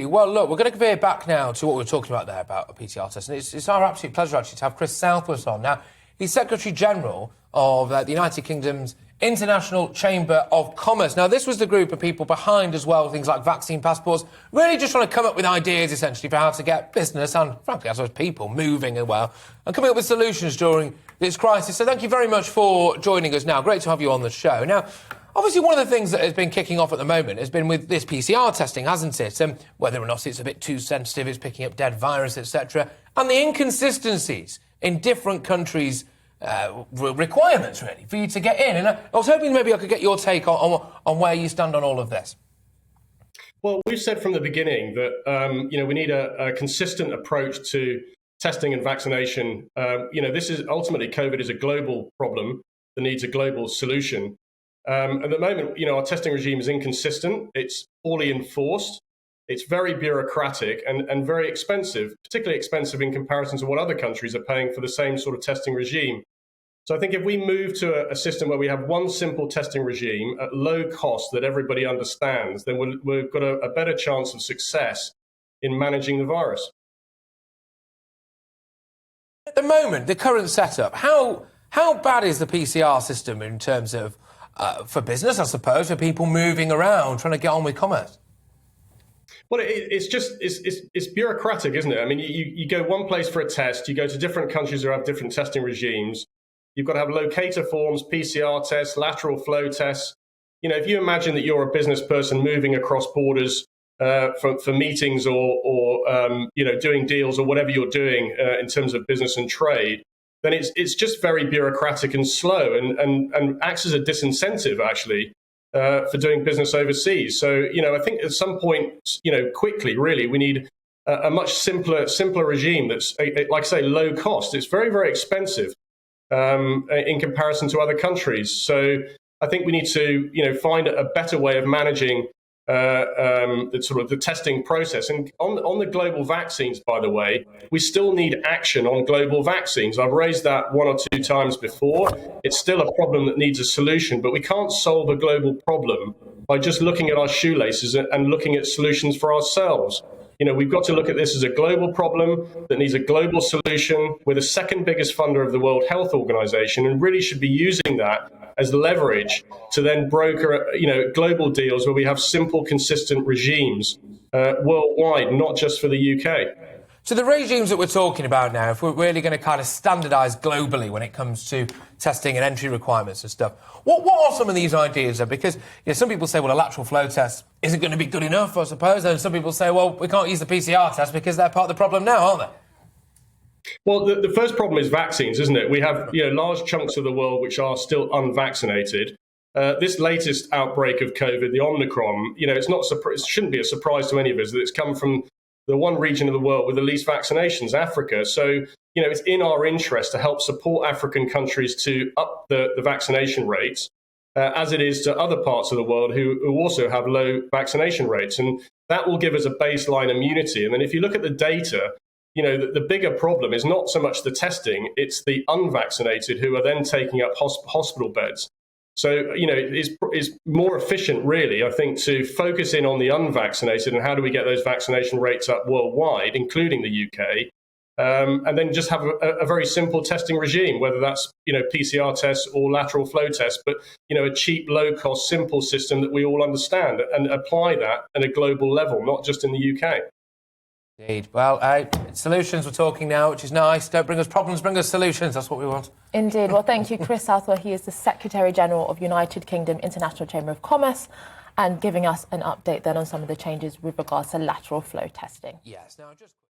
you. Well, look, we're going to veer back now to what we were talking about there about a PCR test. And it's our absolute pleasure, actually, to have Chris Southworth on. Now, he's Secretary-General of the United Kingdom's International Chamber of Commerce. Now, this was the group of people behind, as well, things like vaccine passports, really just trying to come up with ideas, essentially, for how to get business and, frankly, I suppose, people moving as well, and coming up with solutions during this crisis. So thank you very much for joining us now. Great to have you on the show. Now, obviously, one of the things that has been kicking off at the moment has been with this PCR testing, hasn't it? Whether or not it's a bit too sensitive, it's picking up dead virus, etc., and the inconsistencies in different countries' requirements, really, for you to get in. And I was hoping maybe I could get your take on where you stand on all of this. Well, we've said from the beginning that we need a consistent approach to testing and vaccination. This is ultimately COVID is a global problem that needs a global solution. At the moment, our testing regime is inconsistent. It's poorly enforced. It's very bureaucratic and very expensive, particularly expensive in comparison to what other countries are paying for the same sort of testing regime. So I think if we move to a system where we have one simple testing regime at low cost that everybody understands, then we've got a better chance of success in managing the virus. At the moment, the current setup, how bad is the PCR system in terms of, for business, I suppose, for people moving around, trying to get on with commerce? Well, it's bureaucratic, isn't it? I mean, you go one place for a test, you go to different countries who have different testing regimes. You've got to have locator forms, PCR tests, lateral flow tests. If you imagine that you're a business person moving across borders for meetings or doing deals or whatever you're doing in terms of business and trade, then it's just very bureaucratic and slow and acts as a disincentive, actually, for doing business overseas. So, I think at some point, quickly, really, we need a much simpler regime that's, like I say, low cost. It's very, very expensive in comparison to other countries. So I think we need to, find a better way of managing the testing process. And on the global vaccines, by the way, we still need action on global vaccines. I've raised that one or two times before. It's still a problem that needs a solution, but we can't solve a global problem by just looking at our shoelaces and looking at solutions for ourselves. We've got to look at this as a global problem that needs a global solution. We're the second biggest funder of the World Health Organization and really should be using that as leverage to then broker, global deals where we have simple, consistent regimes worldwide, not just for the UK. So the regimes that we're talking about now, if we're really going to kind of standardise globally when it comes to testing and entry requirements and stuff, what are some of these ideas then? Because some people say, well, a lateral flow test isn't going to be good enough, I suppose, and some people say, well, we can't use the PCR test because they're part of the problem now, aren't they? Well, the first problem is vaccines, isn't it? We have large chunks of the world which are still unvaccinated. This latest outbreak of COVID, the Omicron, it shouldn't be a surprise to any of us that it's come from the one region of the world with the least vaccinations, Africa. So, it's in our interest to help support African countries to up the vaccination rates, as it is to other parts of the world who also have low vaccination rates. And that will give us a baseline immunity. And then if you look at the data, the bigger problem is not so much the testing, it's the unvaccinated who are then taking up hospital beds. So, it's more efficient, really, I think, to focus in on the unvaccinated and how do we get those vaccination rates up worldwide, including the UK, and then just have a very simple testing regime, whether that's, PCR tests or lateral flow tests, but, a cheap, low-cost, simple system that we all understand and apply that at a global level, not just in the UK. Indeed. Well, solutions we're talking now, which is nice. Don't bring us problems, bring us solutions. That's what we want. Indeed. Well, thank you, Chris Southworth. He is the Secretary-General of United Kingdom International Chamber of Commerce and giving us an update then on some of the changes with regards to lateral flow testing. Yes. Now, just